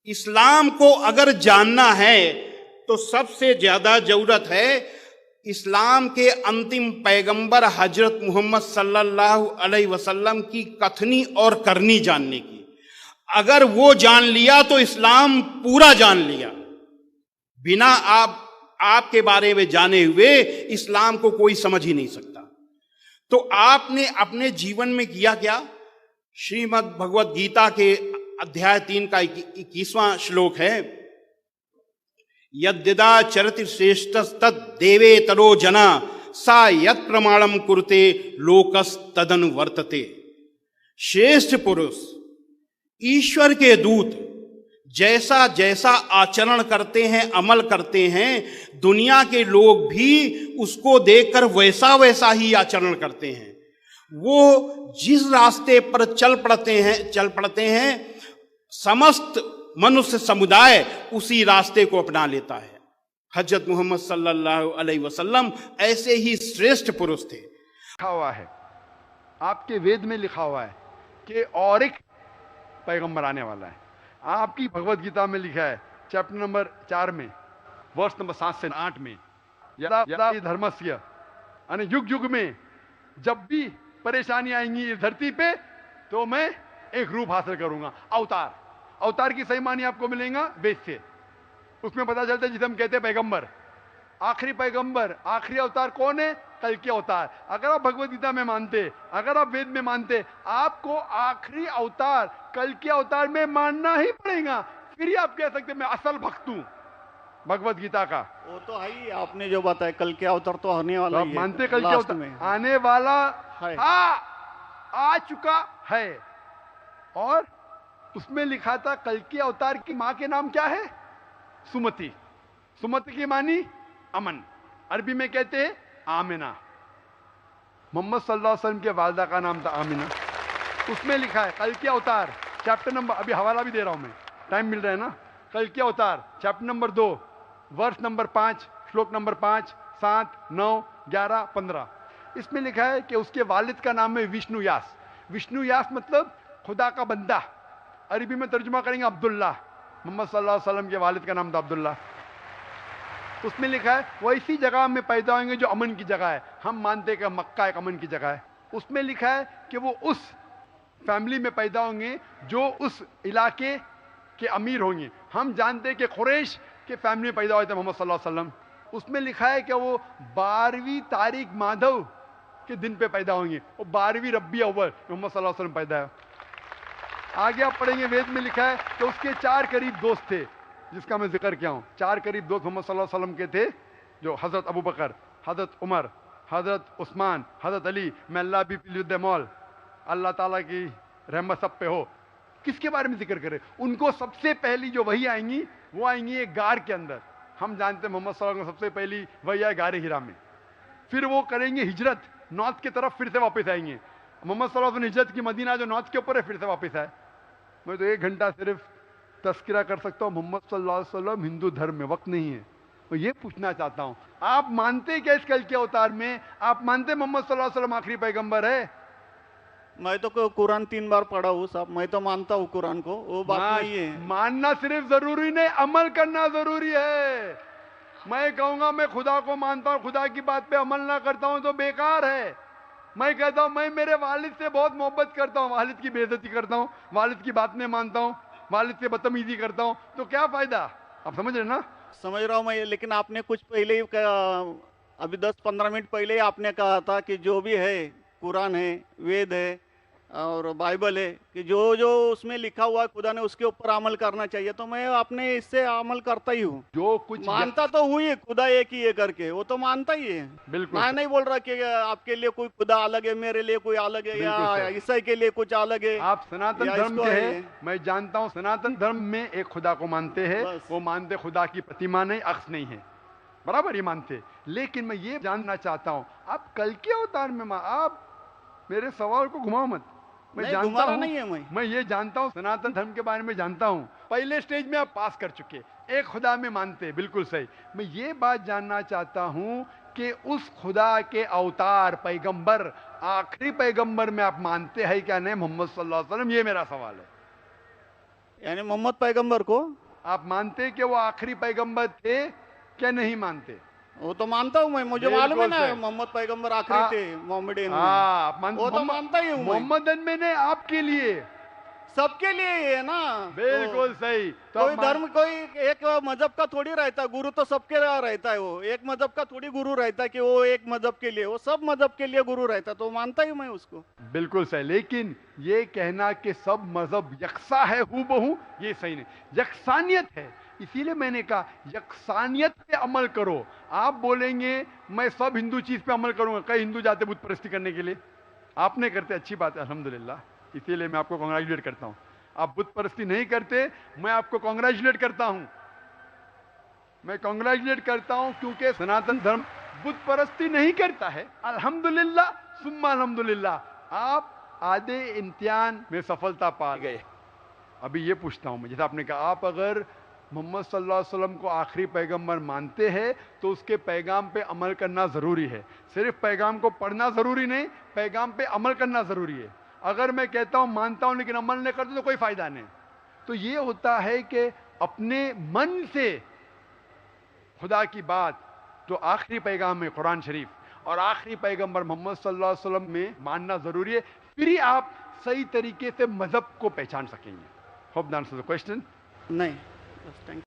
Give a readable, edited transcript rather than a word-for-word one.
इस्लाम को अगर जानना है तो सबसे ज्यादा जरूरत है इस्लाम के अंतिम पैगंबर हजरत मोहम्मद सल्लल्लाहु अलैहि वसल्लम की कथनी और करनी जानने की। अगर वो जान लिया तो इस्लाम पूरा जान लिया। बिना आपके बारे में जाने हुए इस्लाम को कोई समझ ही नहीं सकता। तो आपने अपने जीवन में किया क्या? श्रीमद् भगवद गीता के अध्याय 3 का 21वां श्लोक है, यद्यदा चरति श्रेष्ठस्तद देवे तरो जना सा यत् प्रमाणम कुरुते लोकस तदनु वर्तते। श्रेष्ठ पुरुष, ईश्वर के दूत जैसा जैसा आचरण करते हैं, अमल करते हैं, दुनिया के लोग भी उसको देखकर वैसा वैसा ही आचरण करते हैं। वो जिस रास्ते पर चल पड़ते हैं समस्त मनुष्य समुदाय उसी रास्ते को अपना लेता है। हजरत मोहम्मद सल्लल्लाहु अलैहि वसल्लम ऐसे ही श्रेष्ठ पुरुष थे। लिखा हुआ है, आपके वेद में लिखा हुआ है कि और एक पैगंबर आने वाला है। आपकी भगवत गीता में लिखा है चैप्टर नंबर 4 में वर्ष नंबर 7 से 8 में, यदा धर्मस्य यानी युग युग में जब भी परेशानी आएंगी इस धरती पे तो मैं एक रूप हासिल करूंगा, अवतार। अवतार की सही मानी आपको मिलेगा वेद से। उसमें पता चलता है जिसे हम कहते हैं पैगंबर, आखिरी पैगंबर, आखिरी अवतार कौन है? कल के अवतार। अगर आप भगवत गीता में मानते, अगर आप वेद में मानते, आपको आखिरी अवतार कल के अवतार में मानना ही पड़ेगा। फिर ही आप कह सकते मैं असल भक्त हूं भगवत गीता का। वो तो है ही, आपने जो बताया कल के अवतार तो आने वाला तो ही है। मानते कल के अवतार में आने वाला है, आ चुका है। और उसमें लिखा था कल के अवतार की मां के नाम क्या है? सुमति। सुमति की मानी अमन, अरबी में कहते हैं आमिना। मोहम्मद सल्लल्लाहु अलैहि वसल्लम के वालदा का नाम था आमिना। उसमें लिखा है कल के अवतार चैप्टर नंबर, अभी हवाला भी दे रहा हूं मैं, टाइम मिल रहा है ना। कल के अवतार चैप्टर नंबर 2 वर्ष नंबर 5 श्लोक नंबर 5, 7, 9, 11, 15। इसमें लिखा है कि उसके वालिद का नाम है विष्णु यास। विष्णु यास मतलब खुदा का बंदा। अरबी में तर्जुमा करेंगे अब्दुल्ला। मोहम्मद सल्लल्लाहु अलैहि वसल्लम के वालिद का नाम था अब्दुल्ला। उसमें लिखा है वो इसी जगह में पैदा होंगे जो अमन की जगह है। हम मानते हैं कि मक्का एक अमन की जगह है। उसमें लिखा है कि वो उस फैमिली में पैदा होंगे जो उस इलाके के अमीर होंगे। हम जानते हैं कि कुरैश के फैमिली में पैदा हुए थे मोहम्मद सल्लल्लाहु अलैहि वसल्लम। उसमें लिखा है कि वो 12वीं तारीख माधव के दिन पे पैदा होंगे। वो 12वीं रब्बी अव्वल मोहम्मद सल्लल्लाहु अलैहि वसल्लम पैदा है। आगे आप पढ़ेंगे वेद में लिखा है कि उसके 4 करीब दोस्त थे, जिसका मैं जिक्र किया हूं। 4 करीब दोस्त मोहम्मद सल्लल्लाहु अलैहि वसल्लम के थे, जो हजरत अबू बकर, हजरत उमर, हजरत उस्मान, हजरत अली। मैं अल्लाह भी मौल, अल्लाह ताला की रहमत सब पे हो। किसके बारे में जिक्र करें? उनको सबसे पहली जो वही आएंगी वो आएंगी एक गार के अंदर। हम जानते हैं मोहम्मद सल्लल्लाहु अलैहि वसल्लम सबसे पहली वही आए गारे हिरा में। फिर वो करेंगे हिजरत नॉर्थ की तरफ, फिर से वापस आएंगे। मोहम्मद सल्लल्लाहु अलैहि वसल्लम हिजरत की मदीना जो नॉर्थ के ऊपर है, फिर से वापस आए। मैं तो 1 घंटा सिर्फ तस्करा कर सकता हूँ मोहम्मद सल्लल्लाहु अलैहि वसल्लम हिंदू धर्म में, वक्त नहीं है। मैं ये पूछना चाहता हूँ, आप मानते क्या इस कल के अवतार में? आप मानते मोहम्मद सल्लल्लाहु अलैहि वसल्लम आखिरी पैगंबर है? मैं तो कुरान 3 बार पढ़ा हूँ साहब, मैं तो मानता हूँ कुरान को, वो बात नहीं है। मानना सिर्फ जरूरी नहीं, अमल करना जरूरी है। मैं कहूंगा मैं खुदा को मानता हूँ, खुदा की बात पे अमल ना करता हूँ तो बेकार है। मैं कहता हूँ मैं मेरे वालिद से बहुत मोहब्बत करता हूँ, वालिद की बेइज्जती करता हूँ, वालिद की बात नहीं मानता हूँ, वालिद से बदतमीजी करता हूँ, तो क्या फायदा? आप समझ रहे ना? समझ रहा हूँ मैं, लेकिन आपने कुछ पहले ही अभी 10-15 मिनट पहले ही आपने कहा था कि जो भी है कुरान है, वेद है और बाइबल है, कि जो जो उसमें लिखा हुआ है खुदा ने उसके ऊपर अमल करना चाहिए। तो मैं अपने इससे अमल करता ही हूँ। जो कुछ मानता तो हुई है खुदा एक ही है करके, वो तो मानता ही है। बिल्कुल मैं नहीं बोल रहा कि आपके लिए कोई खुदा अलग है, मेरे लिए कोई अलग है, या ईसाई के लिए कुछ अलग है। आप सनातन धर्म के हैं, मैं जानता हूँ सनातन धर्म में एक खुदा को मानते हैं। वो मानते खुदा की प्रतिमा नहीं, अक्स नहीं है, बराबर ये मानते। लेकिन मैं ये जानना चाहता हूँ आप कल के अवतार में आप मेरे सवाल को घुमाओ मत। मैं जानता हूँ नहीं है, मैं ये जानता हूँ सनातन धर्म के बारे में जानता हूँ। पहले स्टेज में आप पास कर चुके, एक खुदा में मानते, बिल्कुल सही। मैं ये बात जानना चाहता हूँ कि उस खुदा के अवतार पैगंबर, आखिरी पैगंबर में आप मानते हैं क्या नहीं मोहम्मद सल्लल्लाहु अलैहि वसल्लम? ये मेरा सवाल है। यानी मोहम्मद पैगंबर को। आप मानते कि वो आखिरी पैगंबर थे क्या नहीं मानते? वो तो मानता हूँ मैं, मुझे मालूम है ना बिल्कुल सही। मोहम्मद पैगंबर आखिरी हाँ। थे मोहम्मदियन में। हाँ, वो तो मानता ही हूँ मैं। मोहम्मदन में ने आपके लिए, सबके लिए ही है ना। बिल्कुल सही। तो कोई आप मान- धर्म, कोई एक मजहब का थोड़ी रहता है, गुरु तो सबके लिए रहता है। वो एक मजहब का थोड़ी गुरु रहता है कि वो एक मजहब के लिए, वो सब मजहब के लिए गुरु रहता है, तो मानता ही मैं उसको। बिल्कुल सही। लेकिन ये कहना कि सब मजहब यकसा है हूबहू, ये सही नहीं। यकसानियत है, इसीलिए मैंने कहा यकसानियत पे अमल करो। आप बोलेंगे मैं सब हिंदू चीज पे अमल करूंगा, कई हिंदू जाते बुत परस्ती करने के लिए, आपने करते, अच्छी बात है अल्हम्दुलिल्लाह, इसीलिए मैं आपको कॉन्ग्रेचुलेट करता हूं। आप बुत परस्ती नहीं करते, मैं आपको कॉन्ग्रेचुलेट करता हूं। मैं कॉन्ग्रेचुलेट करता हूं क्योंकि सनातन धर्म बुत परस्ती नहीं करता है। अल्हम्दुलिल्लाह सुम्मा अल्हम्दुलिल्लाह, आप आधे इम्तिहान में सफलता पा गए। अभी ये पूछता हूं मैं, जैसे आपने कहा, आप अगर मोहम्मद सल्लल्लाहु अलैहि वसल्लम को आखिरी पैगंबर मानते हैं तो उसके पैगाम पे अमल करना ज़रूरी है। सिर्फ पैगाम को पढ़ना ज़रूरी नहीं, पैगाम पे अमल करना ज़रूरी है। अगर मैं कहता हूं मानता हूं लेकिन अमल नहीं करता तो कोई फ़ायदा नहीं। तो ये होता है कि अपने मन से खुदा की बात, तो आखिरी पैगाम है कुरान शरीफ और आखिरी पैगंबर मोहम्मद सल्लल्लाहु अलैहि वसल्लम में मानना ज़रूरी है, फिर ही आप सही तरीके से मज़हब को पहचान सकेंगे। Hope the answer the question. नहीं, बस थैंक